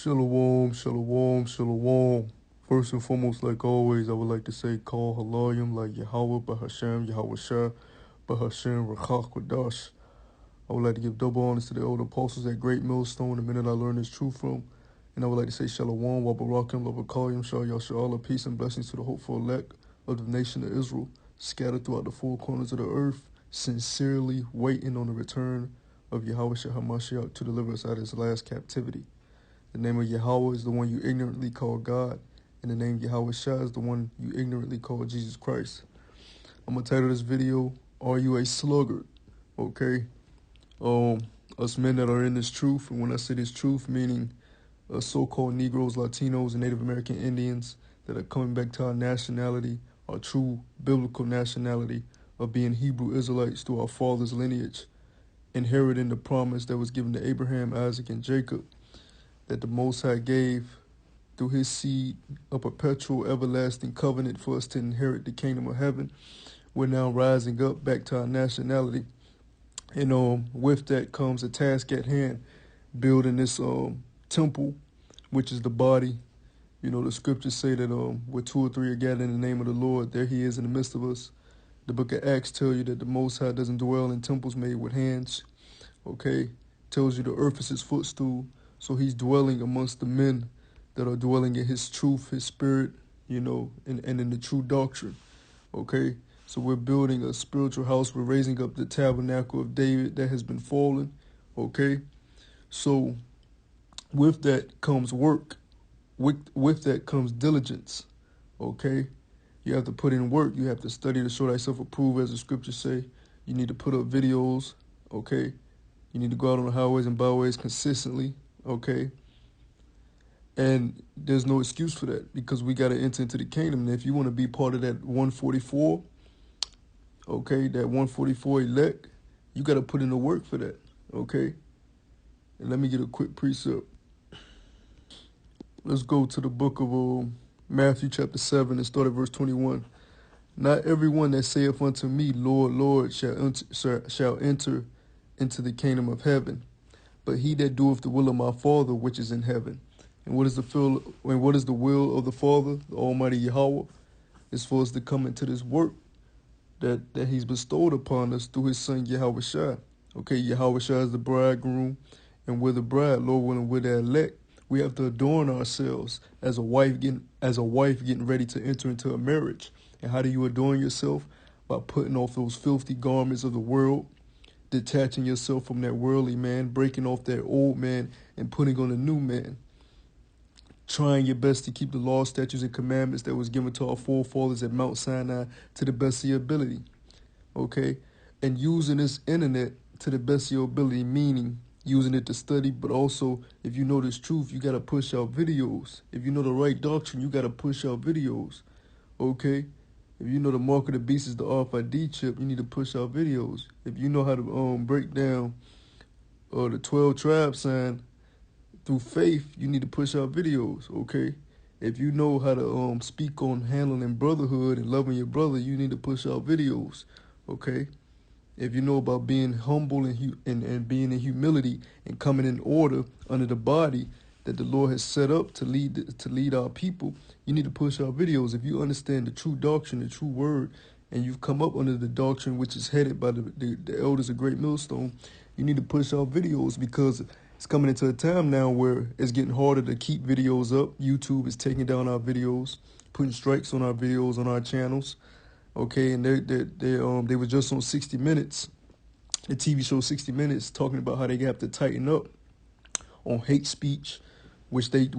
Shalom, shalom, shalom. First and foremost, like always, I would like to say, call halayim like Yahawah, Bahasham, YAHAWASHI, Bahasham, Rachach, Quadash. I would like to give double honors to the old apostles at Great Millstone, the minute I learned this truth from. And I would like to say shalom, wa barakim, la bakayim, shah yasha, peace and blessings to the hopeful elect of the nation of Israel, scattered throughout the four corners of the earth, sincerely waiting on the return of YAHAWASHI HaMashiach to deliver us out of his last captivity. The name of YAHAWAH is the one you ignorantly call God, and the name YAHAWASHI is the one you ignorantly call Jesus Christ. I'm going to title this video, Are You A Sluggard? Okay? Us men that are in this truth, and when I say this truth, meaning so-called Negroes, Latinos, and Native American Indians that are coming back to our nationality, our true biblical nationality of being Hebrew Israelites through our father's lineage, inheriting the promise that was given to Abraham, Isaac, and Jacob, that the Most High gave through his seed a perpetual everlasting covenant for us to inherit the kingdom of heaven. We're now rising up back to our nationality. And with that comes a task at hand, building this temple, which is the body. You know, the scriptures say that where two or three are gathered in the name of the Lord, there he is in the midst of us. The book of Acts tells you that the Most High doesn't dwell in temples made with hands. Okay? Tells you the earth is his footstool. So he's dwelling amongst the men that are dwelling in his truth, his spirit, you know, and in the true doctrine. Okay? So we're building a spiritual house. We're raising up the tabernacle of David that has been fallen. Okay? So with that comes work. With that comes diligence. Okay? You have to put in work. You have to study to show thyself approved, as the scriptures say. You need to put up videos. Okay? You need to go out on the highways and byways consistently. Okay? And there's no excuse for that, because we got to enter into the kingdom. And if you want to be part of that 144, okay, that 144 elect, you got to put in the work for that, okay? And let me get a quick precept. Let's go to the book of Matthew chapter 7 and start at verse 21. Not everyone that saith unto me, Lord, Lord, shall enter into the kingdom of heaven, but he that doeth the will of my Father which is in heaven. And what is the will of the Father, the Almighty Yahawah? Is for us to come into this work that he's bestowed upon us through his son YAHAWASHI. Okay, YAHAWASHI is the bridegroom, and we're the bride. Lord willing, we're the elect. We have to adorn ourselves as a wife getting ready to enter into a marriage. And how do you adorn yourself? By putting off those filthy garments of the world, detaching yourself from that worldly man, breaking off that old man and putting on a new man. Trying your best to keep the law, statutes, and commandments that was given to our forefathers at Mount Sinai to the best of your ability. Okay? And using this internet to the best of your ability, meaning using it to study, but also, if you know this truth, you got to push out videos. If you know the right doctrine, you got to push out videos. Okay? If you know the mark of the beast is the RFID chip, you need to push out videos. If you know how to break down the 12 tribe sign through faith, you need to push out videos, okay? If you know how to speak on handling brotherhood and loving your brother, you need to push out videos, okay? If you know about being humble and being in humility and coming in order under the body that the Lord has set up to lead our people, you need to push out videos. If you understand the true doctrine, the true word, and you've come up under the doctrine which is headed by the elders of Great Millstone, you need to push out videos, because it's coming into a time now where it's getting harder to keep videos up. YouTube is taking down our videos, putting strikes on our videos on our channels. Okay, and they were just on 60 Minutes, the TV show 60 Minutes, talking about how they have to tighten up on hate speech, they've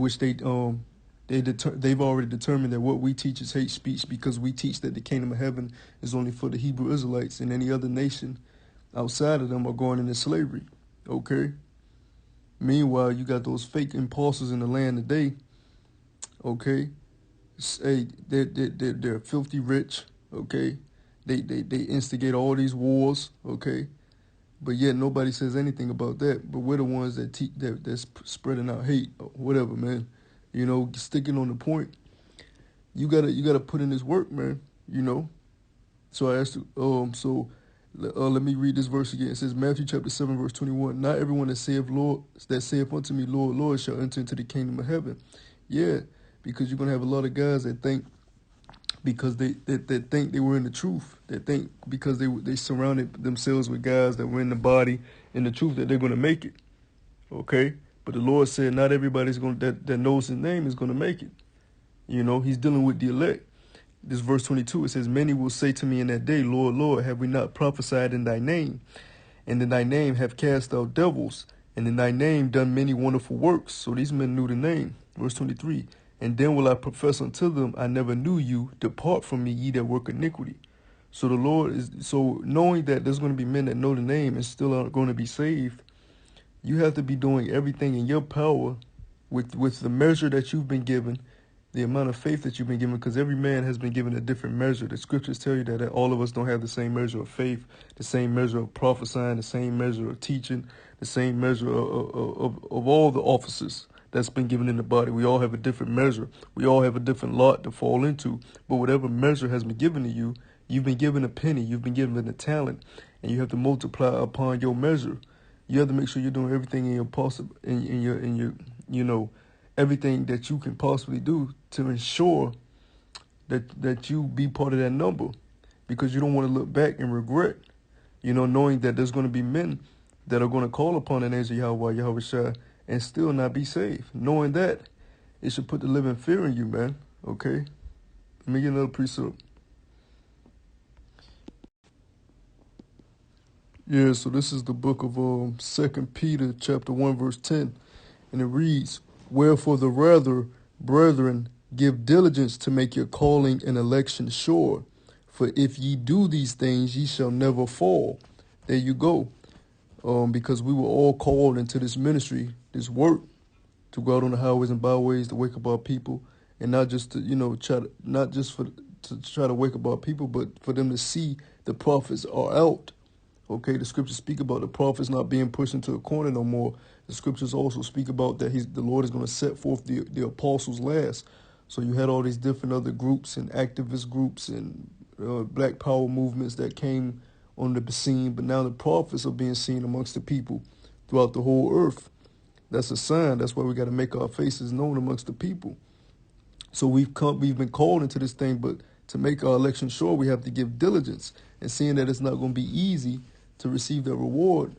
already determined that what we teach is hate speech, because we teach that the kingdom of heaven is only for the Hebrew Israelites, and any other nation outside of them are going into slavery. Okay. Meanwhile, you got those fake imposters in the land today. Okay, hey, they're filthy rich. Okay, they instigate all these wars. Okay, but yet nobody says anything about that. But we're the ones that's spreading out hate or whatever, man. You know, sticking on the point. You gotta put in this work, man. You know. So I asked, so Let me read this verse again. It says, Matthew chapter 7, verse 21. Not everyone that saith unto me, Lord, Lord, shall enter into the kingdom of heaven. Yeah, because you're going to have a lot of guys that think because that think they were in the truth. That think because they surrounded themselves with guys that were in the body in the truth that they're going to make it. Okay? But the Lord said not everybody's going that knows his name is going to make it. You know, he's dealing with the elect. This verse 22, it says, many will say to me in that day, Lord, Lord, have we not prophesied in thy name? And in thy name have cast out devils, and in thy name done many wonderful works. So these men knew the name. Verse 23, and then will I profess unto them, I never knew you. Depart from me, ye that work iniquity. So the Lord is, so knowing that there's going to be men that know the name and still aren't going to be saved, you have to be doing everything in your power with the measure that you've been given, the amount of faith that you've been given, because every man has been given a different measure. The scriptures tell you that all of us don't have the same measure of faith, the same measure of prophesying, the same measure of teaching, the same measure of all the offices that's been given in the body. We all have a different measure. We all have a different lot to fall into. But whatever measure has been given to you, you've been given a penny, you've been given a talent, and you have to multiply upon your measure. You have to make sure you're doing everything in your possible, in your you know, everything that you can possibly do to ensure that you be part of that number, because you don't want to look back and regret, you know, knowing that there's going to be men that are going to call upon the names of YAHAWAH, YAHAWASHI, and still not be saved. Knowing that, it should put the living fear in you, man. Okay? Let me get another precept. Yeah, so this is the book of 2 Peter chapter 1, verse 10. And it reads, wherefore the rather, brethren, give diligence to make your calling and election sure. For if ye do these things, ye shall never fall. There you go. Because we were all called into this ministry, this work, to go out on the highways and byways to wake up our people, and not just to, you know, not just to try to wake up our people, but for them to see the prophets are out. Okay, the scriptures speak about the prophets not being pushed into a corner no more. The scriptures also speak about that the Lord is going to set forth the apostles last. So you had all these different other groups and activist groups and black power movements that came on the scene, but now the prophets are being seen amongst the people throughout the whole earth. That's a sign. That's why we got to make our faces known amongst the people. So we've been called into this thing, but to make our election sure, we have to give diligence. And seeing that it's not going to be easy to receive that reward,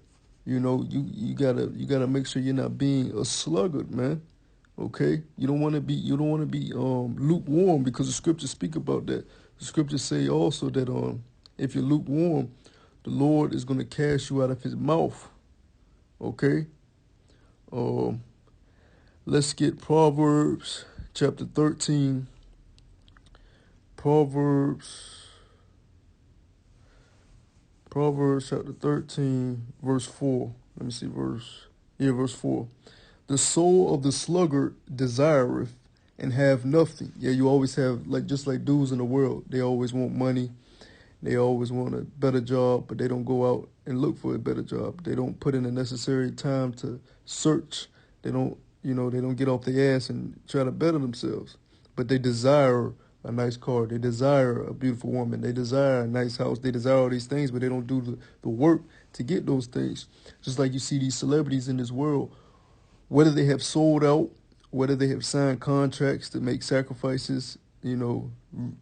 you know, you gotta make sure you're not being a sluggard, man. Okay, you don't want to be lukewarm, because the scriptures speak about that. The scriptures say also that if you're lukewarm, the Lord is going to cast you out of His mouth. Okay, let's get Proverbs chapter 13. Proverbs chapter 13, verse 4. Let me see, verse 4. The soul of the sluggard desireth and have nothing. Yeah, you always have, just like dudes in the world. They always want money. They always want a better job, but they don't go out and look for a better job. They don't put in the necessary time to search. They don't get off their ass and try to better themselves. But they desire a nice car. They desire a beautiful woman. They desire a nice house. They desire all these things, but they don't do the work to get those things. Just like you see these celebrities in this world, whether they have sold out, whether they have signed contracts to make sacrifices, you know,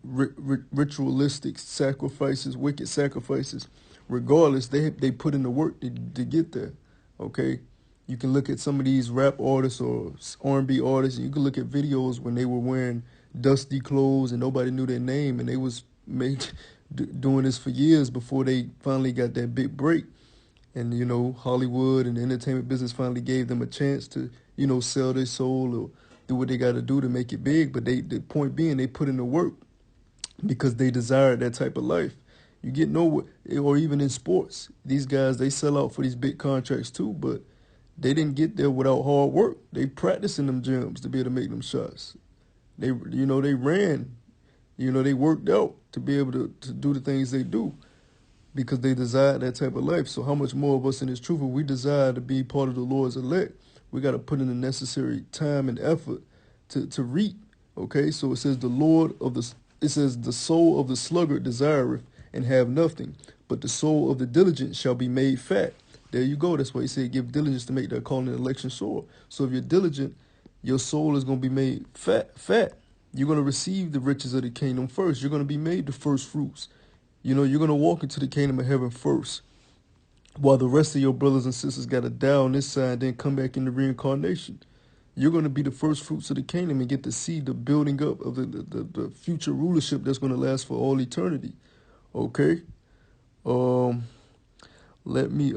ritualistic sacrifices, wicked sacrifices, regardless, they put in the work to get there. Okay, you can look at some of these rap artists or R&B artists, and you can look at videos when they were wearing dusty clothes and nobody knew their name, and they was doing this for years before they finally got that big break. And, you know, Hollywood and the entertainment business finally gave them a chance to, you know, sell their soul or do what they got to do to make it big. But the point being, they put in the work because they desired that type of life. You get nowhere, or even in sports, these guys, they sell out for these big contracts too, but they didn't get there without hard work. They practiced in them gyms to be able to make them shots. They ran, they worked out to be able to do the things they do, because they desire that type of life. So how much more of us in this truth, if we desire to be part of the Lord's elect, we got to put in the necessary time and effort to reap. Okay, so it says the soul of the sluggard desireth and have nothing, but the soul of the diligent shall be made fat. There you go. That's why he said give diligence to make that calling and election sure. So if you're diligent, your soul is going to be made fat. You're going to receive the riches of the kingdom first. You're going to be made the first fruits. You're going to walk into the kingdom of heaven first, while the rest of your brothers and sisters got to die on this side and then come back in the reincarnation. You're going to be the first fruits of the kingdom and get to see the building up of the future rulership that's going to last for all eternity. Okay? Let me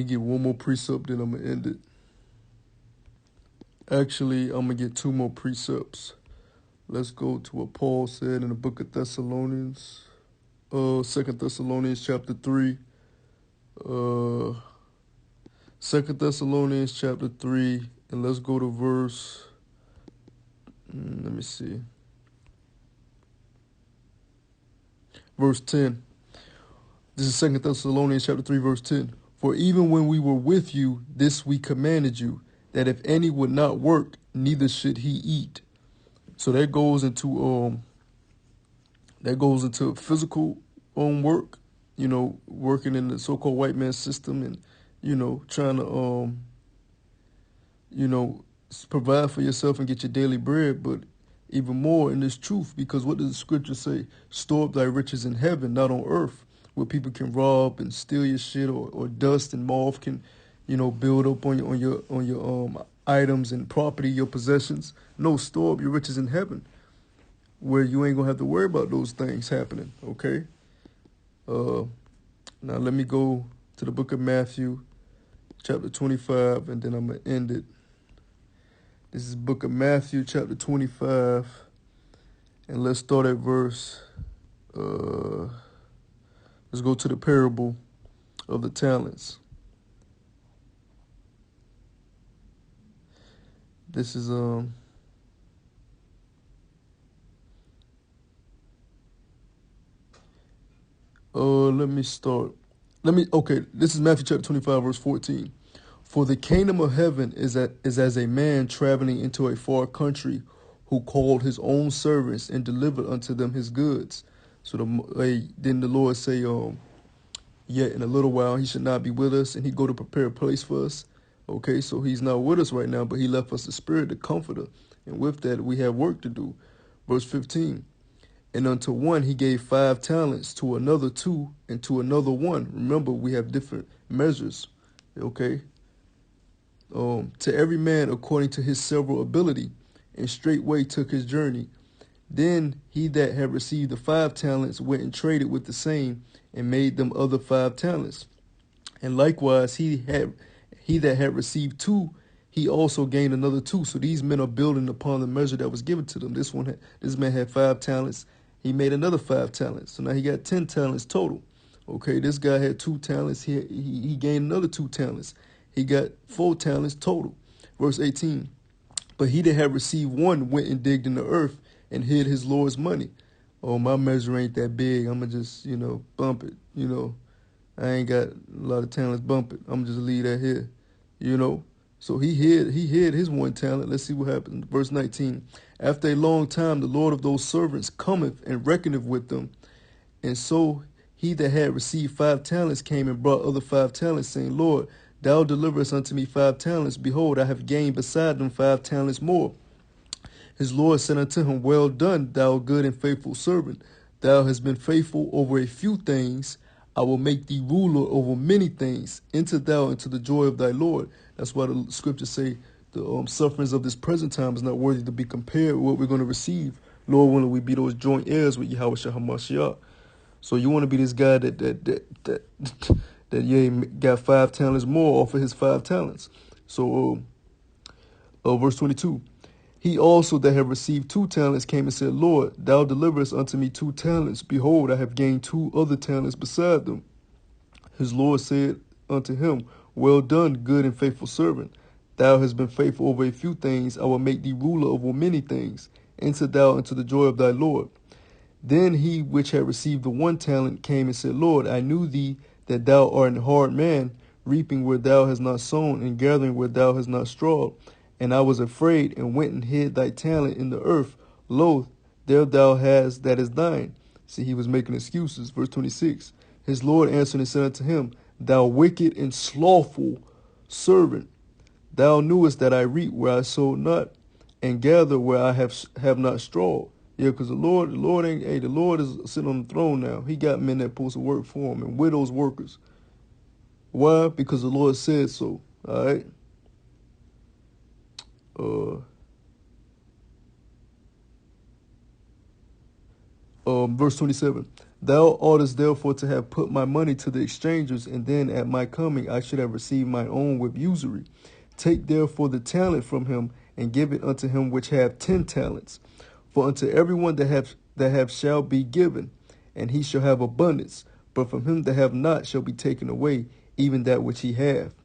get one more precept, then I'm going to end it. Actually, I'm going to get two more precepts. Let's go to what Paul said in the book of Thessalonians. 2 Thessalonians chapter 3. 2 Thessalonians chapter 3. And let's go to verse... let me see. Verse 10. This is 2 Thessalonians chapter 3, verse 10. For even when we were with you, this we commanded you, that if any would not work, neither should he eat. So that goes into physical work, working in the so-called white man system and, trying to, provide for yourself and get your daily bread. But even more in this truth, because what does the scripture say? Store up thy riches in heaven, not on earth, where people can rob and steal your shit, or dust and moth can, build up on your items and property, your possessions. No, store up your riches in heaven, where you ain't gonna have to worry about those things happening. Okay. Now let me go to the book of Matthew, chapter 25, and then I'm gonna end it. This is book of Matthew, chapter 25, and let's start at verse. Let's go to the parable of the talents. This is let me start. This is Matthew chapter 25, verse 14. For the kingdom of heaven is as a man traveling into a far country, who called his own servants and delivered unto them his goods. So then the Lord say, yet in a little while he should not be with us, and he go to prepare a place for us. Okay, so he's not with us right now, but he left us the Spirit, the Comforter. And with that, we have work to do. Verse 15. And unto one he gave 5 talents, to another 2, and to another 1. Remember, we have different measures. Okay. To every man according to his several ability, and straightway took his journey. Then he that had received the 5 talents went and traded with the same, and made them other 5 talents. And likewise he that had received 2, he also gained another 2. So these men are building upon the measure that was given to them. This man had 5 talents. He made another 5 talents. So now he got 10 talents total. Okay, this guy had 2 talents. He gained another 2 talents. He got 4 talents total. Verse 18. But he that had received 1 went and digged in the earth and hid his Lord's money. Oh, my measure ain't that big. I'm going to just, bump it. I ain't got a lot of talents, bump it. I'm just leave that here. So he hid his 1 talent. Let's see what happens. Verse 19. After a long time, the Lord of those servants cometh and reckoneth with them. And so he that had received 5 talents came and brought other 5 talents, saying, Lord, thou deliverest unto me 5 talents. Behold, I have gained beside them 5 talents more. His Lord said unto him, Well done, thou good and faithful servant. Thou hast been faithful over a few things. I will make thee ruler over many things. Enter thou into the joy of thy Lord. That's why the scriptures say the sufferings of this present time is not worthy to be compared with what we're going to receive. Lord willing, we be those joint heirs with YAHAWASHI. So you want to be this guy that got 5 talents more off of his 5 talents. So verse 22. He also that had received 2 talents came and said, Lord, thou deliverest unto me 2 talents. Behold, I have gained 2 other talents beside them. His Lord said unto him, Well done, good and faithful servant. Thou hast been faithful over a few things. I will make thee ruler over many things. Enter thou into the joy of thy Lord. Then he which had received the 1 talent came and said, Lord, I knew thee that thou art an hard man, reaping where thou hast not sown, and gathering where thou hast not strawed. And I was afraid, and went and hid thy talent in the earth. Lo, there thou hast that is thine. See, he was making excuses. Verse 26. His Lord answered and said unto him, Thou wicked and slothful servant, thou knewest that I reap where I sowed not, and gather where I have not strawed. Yeah, because the Lord the Lord is sitting on the throne now. He got men that supposed to work for him and widows workers. Why? Because the Lord said so. All right. Verse 27. Thou oughtest therefore to have put my money to the exchangers, and then at my coming I should have received my own with usury. Take therefore the talent from him, and give it unto him which hath 10 talents. For unto everyone that have shall be given, and he shall have abundance. But from him that have not shall be taken away even that which he hath.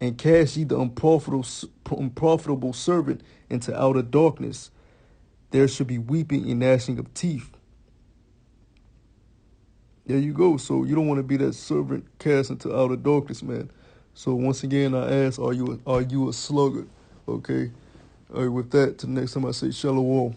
And cast ye the unprofitable servant into outer darkness. There shall be weeping and gnashing of teeth. There you go. So you don't want to be that servant cast into outer darkness, man. So once again, I ask, are you a sluggard? Okay. All right, with that, till next time I say shalom.